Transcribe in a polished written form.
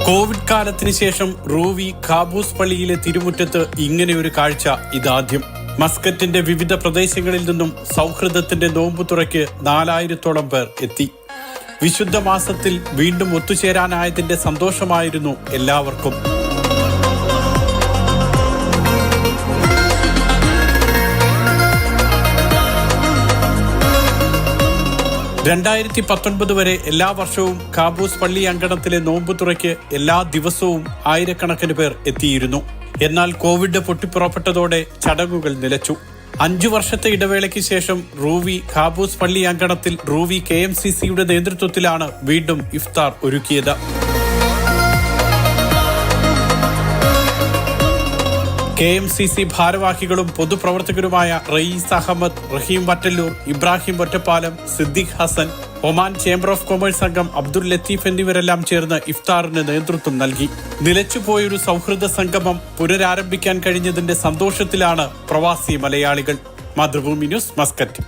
Covid കാലത്തിന് ശേഷം Ruwi Qaboos പള്ളിയിലെ തിരുമുറ്റത്ത് ഇങ്ങനെയൊരു കാഴ്ച ഇതാദ്യം. മസ്കറ്റിന്റെ വിവിധ പ്രദേശങ്ങളിൽ നിന്നും സൗഹൃദത്തിന്റെ നോമ്പുതുറയ്ക്ക് 4000-ഓളം പേർ എത്തി. വിശുദ്ധ മാസത്തിൽ വീണ്ടും ഒത്തുചേരാനായതിന്റെ സന്തോഷമായിരുന്നു എല്ലാവർക്കും. വരെ എല്ലാ വർഷവും ഖാബൂസ് പള്ളി അങ്കണത്തിലെ നോമ്പുതുറയ്ക്ക് എല്ലാ ദിവസവും ആയിരക്കണക്കിന് പേർ എത്തിയിരുന്നു. എന്നാൽ കോവിഡ് പൊട്ടിപ്പുറപ്പെട്ടതോടെ ചടങ്ങുകൾ നിലച്ചു. 5 വർഷത്തെ ഇടവേളയ്ക്ക് ശേഷം റൂവി ഖാബൂസ് പള്ളി അങ്കണത്തിൽ റൂവി KMCCയുടെ നേതൃത്വത്തിലാണ് വീണ്ടും ഇഫ്താർ ഒരുക്കിയത്. KMCC ഭാരവാഹികളും പൊതുപ്രവർത്തകരുമായ Rayees Ahmed, Raheem Vattallur, Ibrahim Ottapalam, Siddique Hasan, Oman chamber of commerce അംഗം അബ്ദുൽ ലത്തീഫ് എന്നിവരെല്ലാം ചേർന്ന് ഇഫ്താറിന് നേതൃത്വം നൽകി. നിലച്ചുപോയൊരു സൗഹൃദ സംഗമം പുനരാരംഭിക്കാൻ കഴിഞ്ഞതിന്റെ സന്തോഷത്തിലാണ് പ്രവാസി മലയാളികൾ. Mathrubhumi news, Muscat.